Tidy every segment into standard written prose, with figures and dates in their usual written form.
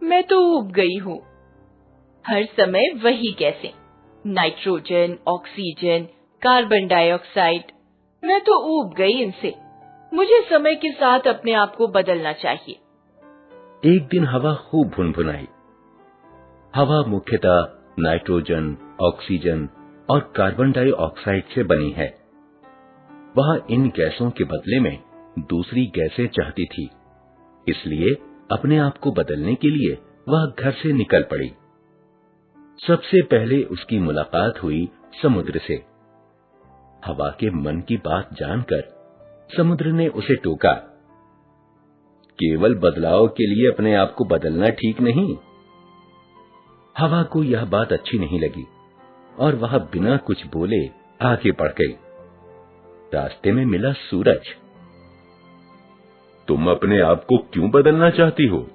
मैं तो ऊब गई हूँ। हर समय वही गैसें, नाइट्रोजन, ऑक्सीजन, कार्बन डाइऑक्साइड। मैं तो ऊब गई इनसे। मुझे समय के साथ अपने आप को बदलना चाहिए। एक दिन हवा खूब भुनभुनाई। हवा मुख्यतः नाइट्रोजन, ऑक्सीजन और कार्बन डाइऑक्साइड से बनी है। वह इन गैसों के बदले में दूसरी गैसें चाहती थी, इसलिए अपने आप को बदलने के लिए वह घर से निकल पड़ी। सबसे पहले उसकी मुलाकात हुई समुद्र से। हवा के मन की बात जानकर समुद्र ने उसे टोका, केवल बदलाव के लिए अपने आप को बदलना ठीक नहीं। हवा को यह बात अच्छी नहीं लगी और वह बिना कुछ बोले आगे बढ़ गई। रास्ते में मिला सूरज। तुम अपने आप को क्यों बदलना चाहती हो?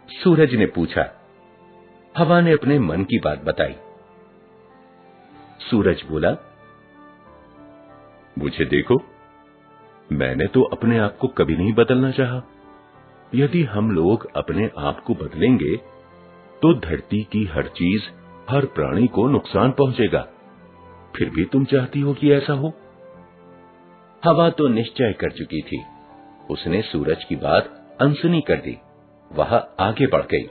सूरज ने पूछा। हवा ने अपने मन की बात बताई। सूरज बोला, मुझे देखो, मैंने तो अपने आप को कभी नहीं बदलना चाहा। यदि हम लोग अपने आप को बदलेंगे तो धरती की हर चीज, हर प्राणी को नुकसान पहुंचेगा। फिर भी तुम चाहती हो कि ऐसा हो? हवा तो निश्चय कर चुकी थी। उसने सूरज की बात अनसुनी कर दी। वह आगे बढ़ गई।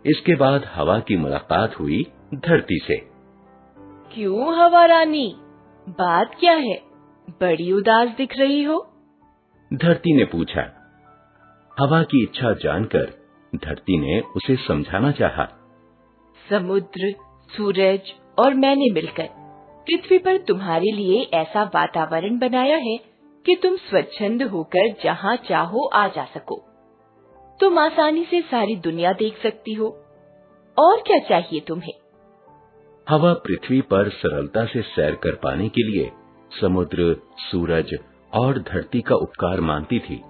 इसके बाद हवा की मुलाकात हुई धरती से। क्यों हवा रानी, बात क्या है? बड़ी उदास दिख रही हो। धरती ने पूछा। हवा की इच्छा जानकर धरती ने उसे समझाना चाहा। समुद्र, सूरज और मैंने मिलकर पृथ्वी पर तुम्हारे लिए ऐसा वातावरण बनाया है कि तुम स्वच्छंद होकर जहाँ चाहो आ जा सको। तुम आसानी से सारी दुनिया देख सकती हो। और क्या चाहिए तुम्हें? हवा पृथ्वी पर सरलता से सैर कर पाने के लिए समुद्र, सूरज और धरती का उपकार मानती थी।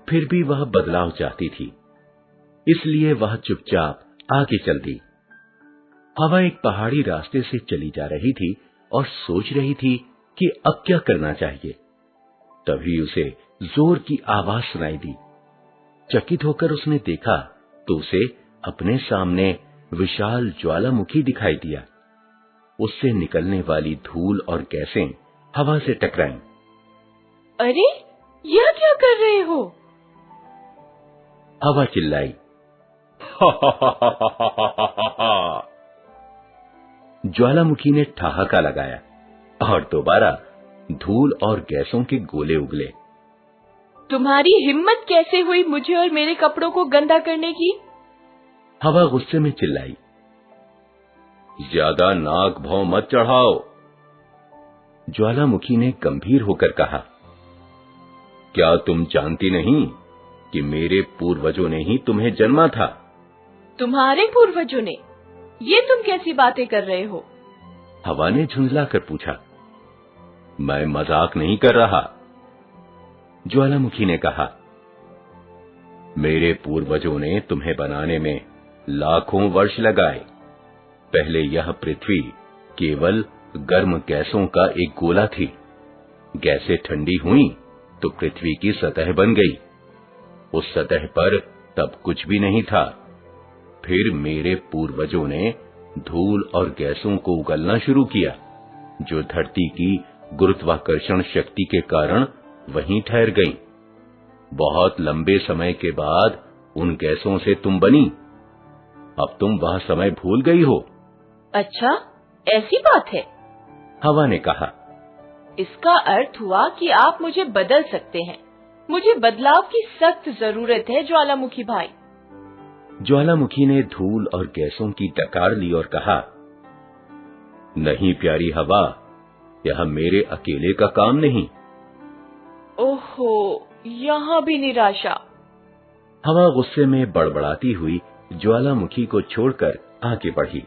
फिर भी वह बदलाव चाहती थी, इसलिए वह चुपचाप आगे चल दी। हवा एक पहाड़ी रास्ते से चली जा रही थी और सोच रही थी कि अब क्या करना चाहिए। तभी उसे जोर की आवाज सुनाई दी। चकित होकर उसने देखा तो उसे अपने सामने विशाल ज्वालामुखी दिखाई दिया। उससे निकलने वाली धूल और गैसें हवा से टकराईं। अरे, यह क्या कर रहे हो? हवा चिल्लाई। ज्वालामुखी ने ठहाका लगाया और दोबारा धूल और गैसों के गोले उगले। तुम्हारी हिम्मत कैसे हुई मुझे और मेरे कपड़ों को गंदा करने की? हवा गुस्से में चिल्लाई। ज्यादा नाक भौं मत चढ़ाओ। ज्वालामुखी ने गंभीर होकर कहा, क्या तुम जानती नहीं कि मेरे पूर्वजों ने ही तुम्हें जन्मा था? तुम्हारे पूर्वजों ने? ये तुम कैसी बातें कर रहे हो? हवा ने झुंझलाकर पूछा। मैं मजाक नहीं कर रहा, ज्वालामुखी ने कहा। मेरे पूर्वजों ने तुम्हें बनाने में लाखों वर्ष लगाए। पहले यह पृथ्वी केवल गर्म गैसों का एक गोला थी। गैसें ठंडी हुई तो पृथ्वी की सतह बन गई। उस सतह पर तब कुछ भी नहीं था। फिर मेरे पूर्वजों ने धूल और गैसों को उगलना शुरू किया, जो धरती की गुरुत्वाकर्षण शक्ति के कारण वहीं ठहर गईं। बहुत लंबे समय के बाद उन गैसों से तुम बनी। अब तुम वह समय भूल गई हो। अच्छा, ऐसी बात है? हवा ने कहा। इसका अर्थ हुआ कि आप मुझे बदल सकते हैं। मुझे बदलाव की सख्त जरूरत है ज्वालामुखी भाई। ज्वालामुखी ने धूल और गैसों की डकार ली और कहा, नहीं प्यारी हवा, यह मेरे अकेले का काम नहीं। ओहो, यहाँ भी निराशा। हवा गुस्से में बड़बड़ाती हुई ज्वालामुखी को छोड़कर आगे बढ़ी।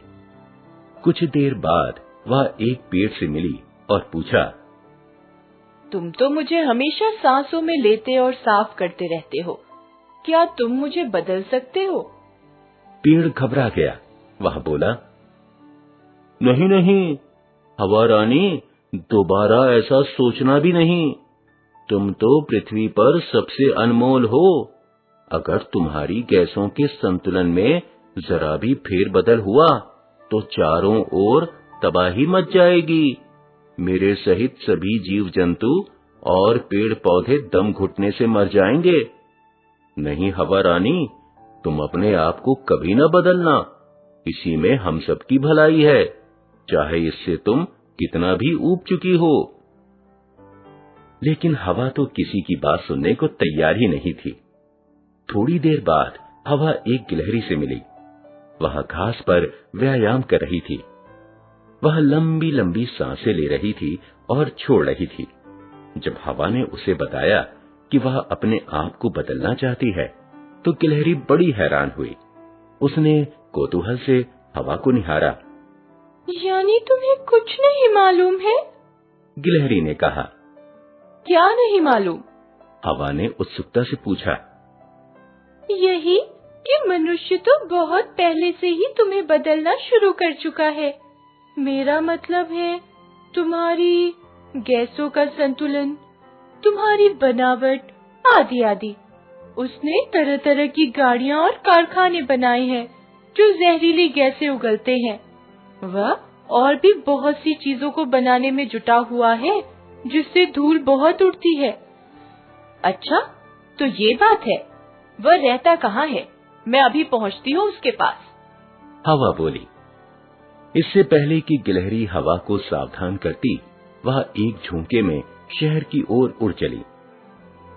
कुछ देर बाद वह एक पेड़ से मिली और पूछा, तुम तो मुझे हमेशा सांसों में लेते और साफ करते रहते हो। क्या तुम मुझे बदल सकते हो? पेड़ घबरा गया। वह बोला, नहीं नहीं हवा रानी, दोबारा ऐसा सोचना भी नहीं। तुम तो पृथ्वी पर सबसे अनमोल हो। अगर तुम्हारी गैसों के संतुलन में जरा भी फेरबदल हुआ तो चारों ओर तबाही मच जाएगी। मेरे सहित सभी जीव जंतु और पेड़ पौधे दम घुटने से मर जाएंगे। नहीं हवा रानी, तुम अपने आप को कभी न बदलना, इसी में हम सबकी भलाई है, चाहे इससे तुम कितना भी ऊब चुकी हो। लेकिन हवा तो किसी की बात सुनने को तैयार ही नहीं थी। थोड़ी देर बाद हवा एक गिलहरी से मिली। वह घास पर व्यायाम कर रही थी। वह लंबी लंबी सांसें ले रही थी और छोड़ रही थी। जब हवा ने उसे बताया कि वह अपने आप को बदलना चाहती है, तो गिलहरी बड़ी हैरान हुई। उसने कौतूहल से हवा को निहारा। यानी तुम्हें कुछ नहीं मालूम है? गिलहरी ने कहा। क्या नहीं मालूम? हवा ने उत्सुकता से पूछा। यही कि मनुष्य तो बहुत पहले से ही तुम्हें बदलना शुरू कर चुका है। मेरा मतलब है तुम्हारी गैसों का संतुलन, तुम्हारी बनावट आदि आदि। उसने तरह तरह की गाड़ियां और कारखाने बनाए हैं जो जहरीली गैसें उगलते हैं। वह और भी बहुत सी चीजों को बनाने में जुटा हुआ है जिससे धूल बहुत उड़ती है। अच्छा, तो ये बात है। वह रहता कहाँ है? मैं अभी पहुँचती हूँ उसके पास। हवा बोली। इससे पहले कि गिलहरी हवा को सावधान करती, वह एक झोंके में शहर की ओर उड़ चली।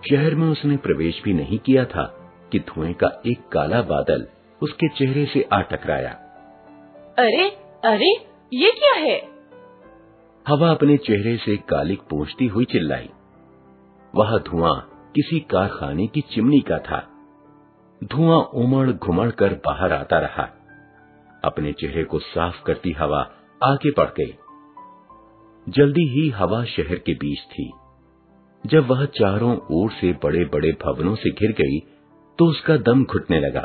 शहर में उसने प्रवेश भी नहीं किया था कि धुएं का एक काला बादल उसके चेहरे से आ टकराया। अरे अरे, ये क्या है? हवा अपने चेहरे से कालिक पोंछती हुई चिल्लाई। वह धुआं किसी कारखाने की चिमनी का था। धुआं उमड़ घुमड़ कर बाहर आता रहा। अपने चेहरे को साफ करती हवा आगे बढ़ गई। जल्दी ही हवा शहर के बीच थी। जब वह चारों ओर से बड़े बड़े भवनों से घिर गई तो उसका दम घुटने लगा।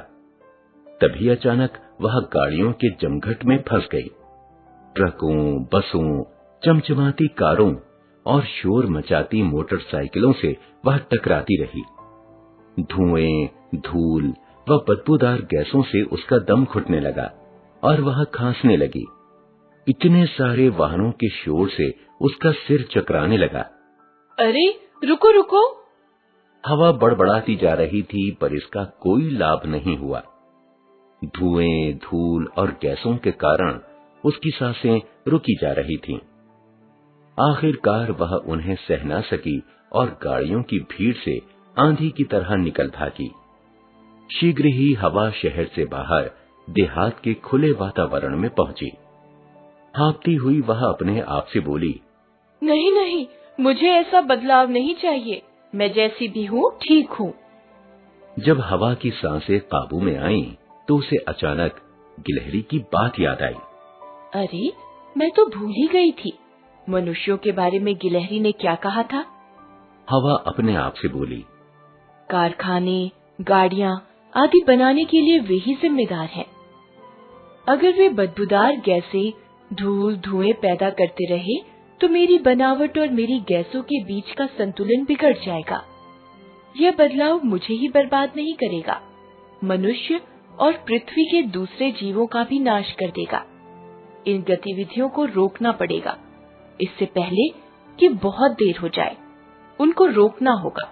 तभी अचानक वह गाड़ियों के जमघट में फंस गई। ट्रकों, बसों, चमचमाती कारों और शोर मचाती मोटरसाइकिलों से वह टकराती रही। धुएं, धूल व बदबूदार गैसों से उसका दम घुटने लगा और वह खांसने लगी। इतने सारे वाहनों के शोर से उसका सिर चकराने लगा। अरे रुको रुको! हवा बड़बड़ाती जा रही थी, पर इसका कोई लाभ नहीं हुआ। धुएं, धूल और गैसों के कारण उसकी सांसें रुकी जा रही थीं। आखिरकार वह उन्हें सह न सकी और गाड़ियों की भीड़ से आंधी की तरह निकल भागी। शीघ्र ही हवा शहर से बाहर देहात के खुले वातावरण में पहुंची। हाँफती हुई वह अपने आप से बोली, नहीं नहीं, मुझे ऐसा बदलाव नहीं चाहिए। मैं जैसी भी हूँ ठीक हूँ। जब हवा की सांसें काबू में आईं, तो उसे अचानक गिलहरी की बात याद आई। अरे, मैं तो भूल ही गई थी। मनुष्यों के बारे में गिलहरी ने क्या कहा था? हवा अपने आप से बोली, कारखाने, गाड़ियाँ आदि बनाने के लिए वे ही जिम्मेदार हैं। अगर वे बदबूदार गैसें, धूल, धुएं पैदा करते रहे तो मेरी बनावट और मेरी गैसों के बीच का संतुलन बिगड़ जाएगा। यह बदलाव मुझे ही बर्बाद नहीं करेगा, मनुष्य और पृथ्वी के दूसरे जीवों का भी नाश कर देगा। इन गतिविधियों को रोकना पड़ेगा, इससे पहले कि बहुत देर हो जाए। उनको रोकना होगा।